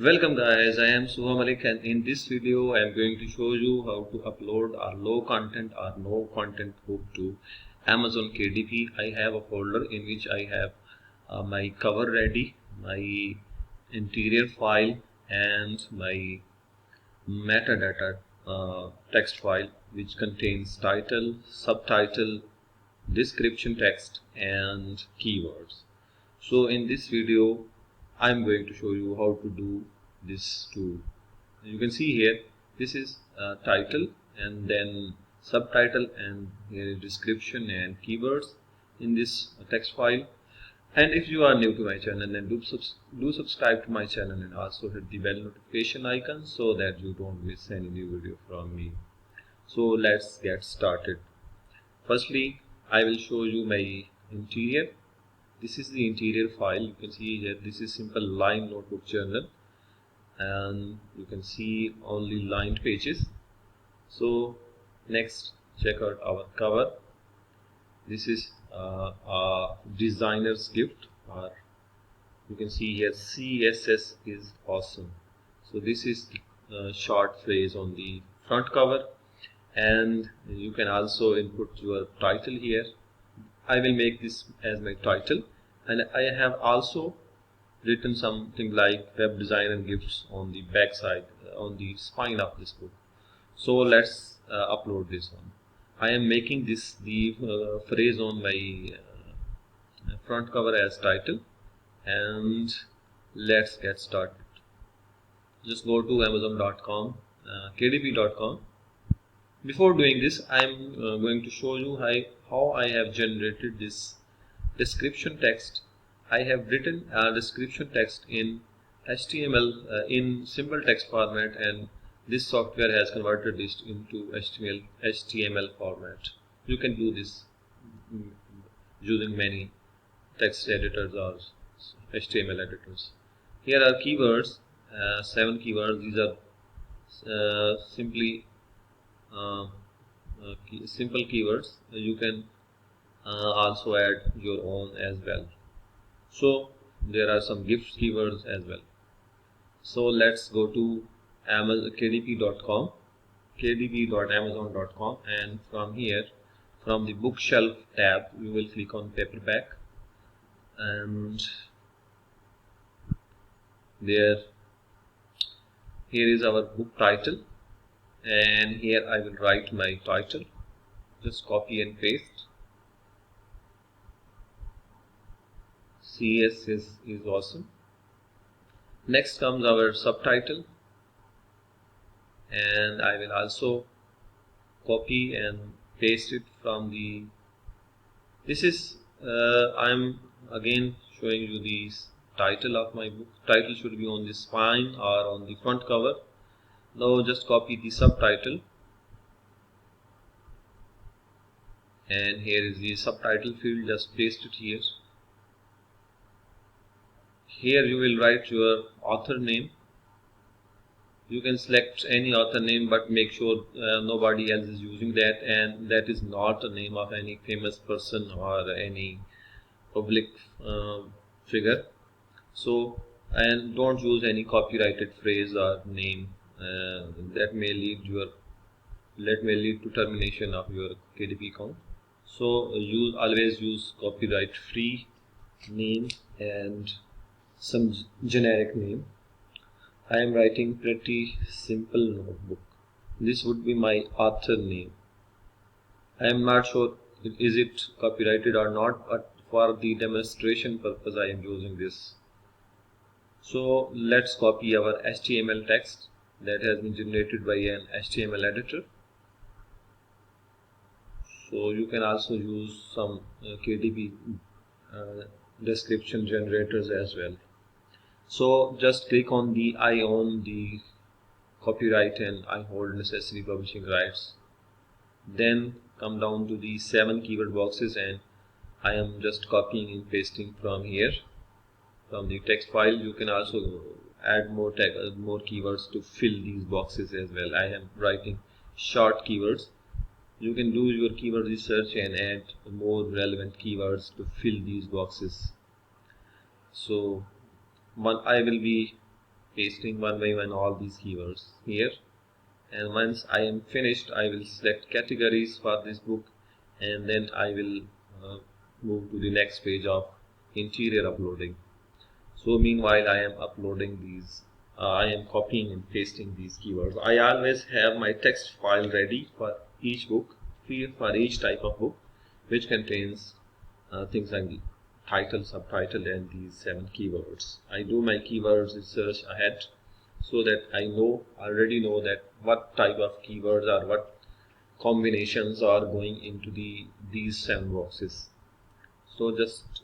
Welcome guys, I am Suha Malik and in this video I am going to show you how to upload a low content or no content book to Amazon KDP. I have a folder in which I have my cover ready, my interior file and my metadata text file which contains title, subtitle, description text and keywords. So in this video I'm going to show you how to do this too. You can see here this is title and then subtitle and here is description and keywords in this text file. And if you are new to my channel, then do subscribe to my channel and also hit the bell notification icon so that you don't miss any new video from me. So let's get started. Firstly, I will show you my interior. This is the interior file. You can see that this is simple line notebook journal and you can see only lined pages. So next, check out our cover. This is a designer's gift, or you can see here CSS is awesome. So this is the short phrase on the front cover, and you can also input your title here. I will make this as my title, and I have also written something like web designer gifts on the back side, on the spine of this book. So let's upload this one. I am making this the phrase on my front cover as title, and let's get started. Just go to amazon.com, kdp.com. Before doing this, I am going to show you how I have generated this description text. I have written a description text in HTML in simple text format, and this software has converted this into HTML format. You can do this using many text editors or HTML editors. Here are keywords, 7 keywords. These are simply simple keywords. You can also add your own as well. So there are some gift keywords as well. So let's go to kdp.com, kdp.amazon.com, and from here, from the bookshelf tab, you will click on paperback, and here is our book title, and here I will write my title. Just copy and paste. CSS is awesome. Next comes our subtitle, and I will also copy and paste it from the. This is I'm again showing you the title of my book. Title should be on the spine or on the front cover. Now just copy the subtitle, and here is the subtitle field. Just paste it here. Here you will write your author name. You can select any author name, but make sure nobody else is using that, and that is not the name of any famous person or any public figure. So, and don't use any copyrighted phrase or name that may lead to termination of your KDP account. So always use copyright free name and some generic name. I am writing pretty simple notebook. This would be my author name. I am not sure is it copyrighted or not, but for the demonstration purpose I am using this. So let's copy our HTML text that has been generated by an HTML editor. So you can also use some KDP description generators as well. So just click on the I own the copyright and I hold necessary publishing rights. Then come down to the 7 keyword boxes, and I am just copying and pasting from here, from the text file. You can also add more keywords to fill these boxes as well. I am writing short keywords. You can do your keyword research and add more relevant keywords to fill these boxes. So I will be pasting one by one all these keywords here. And once I am finished, I will select categories for this book, and then I will move to the next page of interior uploading. So meanwhile I am uploading these, I am copying and pasting these keywords. I always have my text file ready for each book, for each type of book, which contains things like the title, subtitle, and these 7 keywords. I do my keywords research ahead, so that I already know that what type of keywords or what combinations are going into these 7 boxes. So just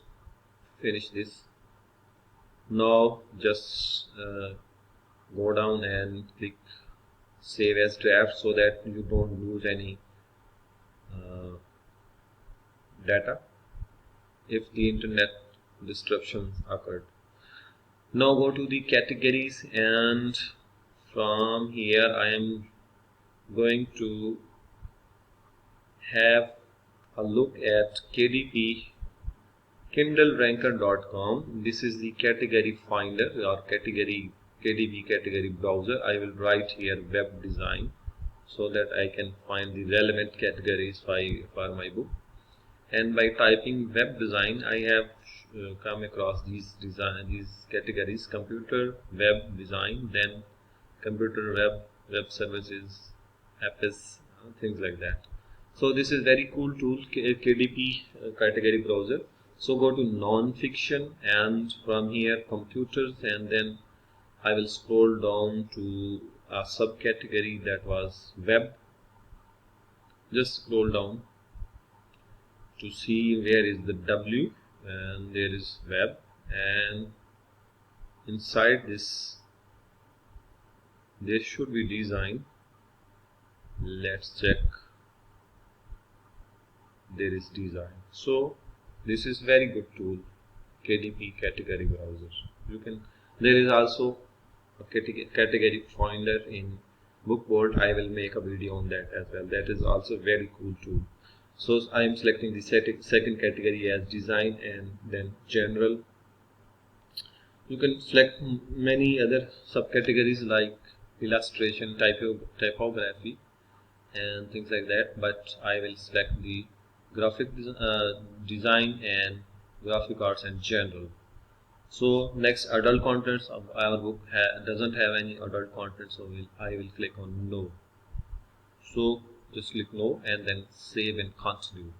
finish this. Now just go down and click save as draft, so that you don't lose any data if the internet disruptions occurred. Now go to the categories, and from here I am going to have a look at KDP KindleRanker.com. This is the category finder or KDP category browser. I will write here web design, so that I can find the relevant categories for my book. And by typing web design, I have come across these categories: computer web design, then computer web services, apps, things like that. So this is very cool tool, KDP category browser. So go to non-fiction, and from here computers, and then I will scroll down to a subcategory that was web. Just scroll down to see where is the W, and there is web, and inside this there should be design. Let's check. There is design. So this is very good tool, KDP category browser. There is also a category finder in Bookboard. I will make a video on that as well. That is also a very cool tool. So I am selecting the second category as design, and then general. You can select many other subcategories like illustration, typography, and things like that, but I will select the graphic design and graphic arts and general. So next, adult contents of our book doesn't have any adult content, so I will click on no. So just click no, and then save and continue.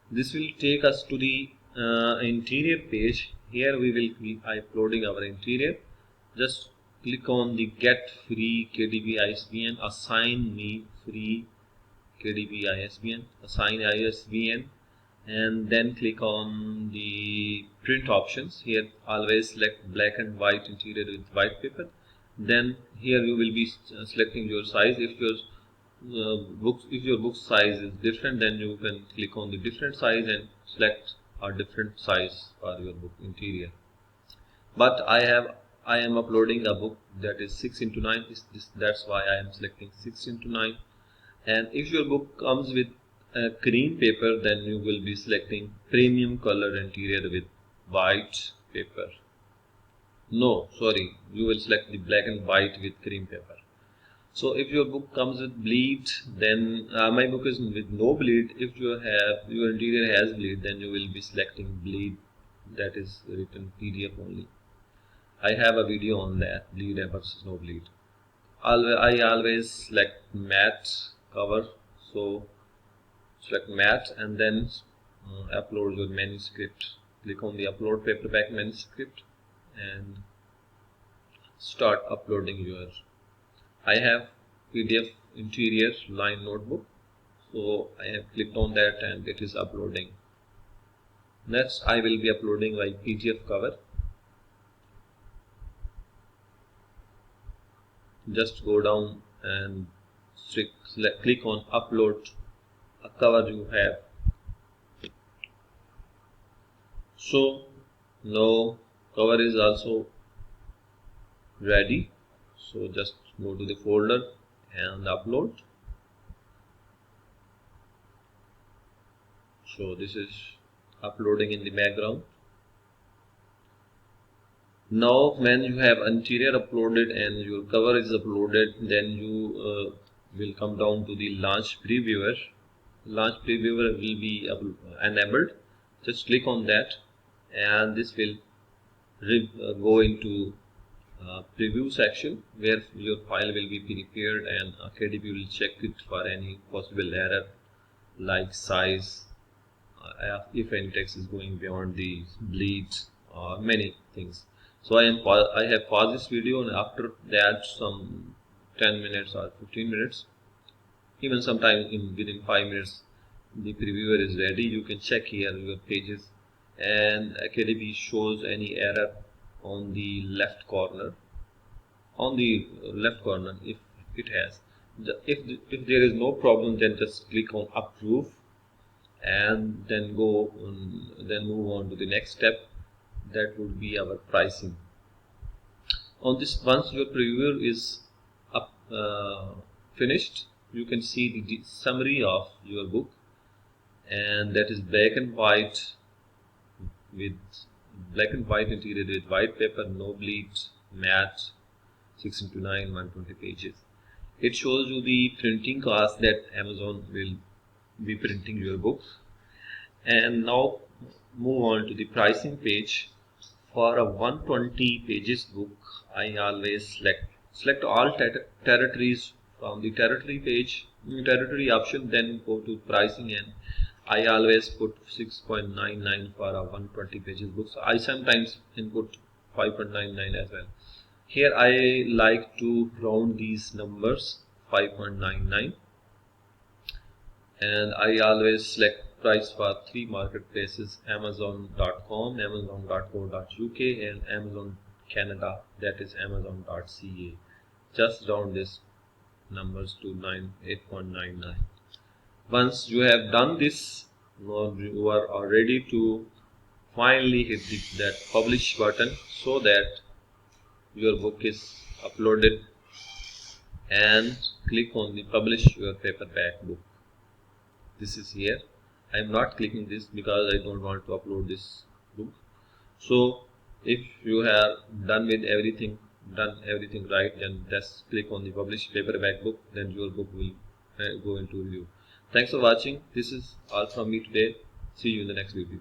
This will take us to the interior page. Here we will be uploading our interior. Just click on the get free KDP ISBN, assign me free KDP ISBN, assign ISBN, and then click on the print options. Here always select black and white interior with white paper. Then here you will be selecting your size. If your book size is different, then you can click on the different size and select a different size for your book interior. But I am uploading a book that is 6:9. That's why I am selecting 6:9. And if your book comes with cream paper, then you will be selecting premium color interior with white paper. No, sorry, you will select the black and white with cream paper. So if your book comes with bleed, then my book is with no bleed. If your interior has bleed, then you will be selecting bleed, that is written PDF only. I have a video on that, bleed versus no bleed. I always select matte cover, so select matte, and then upload your manuscript. Click on the upload paperback manuscript and start uploading your. I have PDF interior line notebook, so I have clicked on that and it is uploading. Next I will be uploading my PDF cover. Just go down and click on upload a cover you have. So now cover is also ready, so just go to the folder and upload. So this is uploading in the background. Now when you have interior uploaded and your cover is uploaded, then you will come down to the launch previewer. Launch previewer will be enabled. Just click on that and this will go into preview section where your file will be prepared, and KDP will check it for any possible error like size, if any text is going beyond the bleed, or many things. So I have paused this video, and after that some 10 minutes or 15 minutes, even sometime within 5 minutes, the previewer is ready. You can check here your pages, and KDP shows any error on the left corner. If it has, if there is no problem, then just click on approve and then move on to the next step. That would be our pricing. On this, once your preview is finished, you can see the summary of your book, and that is black and white interior with white paper, no bleed, matte, 6:9, 120 pages. It shows you the printing cost that Amazon will be printing your book. And now move on to the pricing page. For a 120 pages book, I always select all territories from the territory option, then go to pricing, and I always put 6.99 for a 120 pages book. So I sometimes input 5.99 as well. Here I like to round these numbers, 5.99, and I always select price for 3 marketplaces: Amazon.com, Amazon.co.uk, and Amazon Canada, that is Amazon.ca. Just round these numbers to 8.99. Once you have done this, you are ready to finally hit that publish button, so that your book is uploaded, and click on the publish your paperback book. This is here. I am not clicking this because I don't want to upload this book. So if you have done everything right, then just click on the publish paperback book, then your book will go into review. Thanks for watching. This is all from me today. See you in the next video.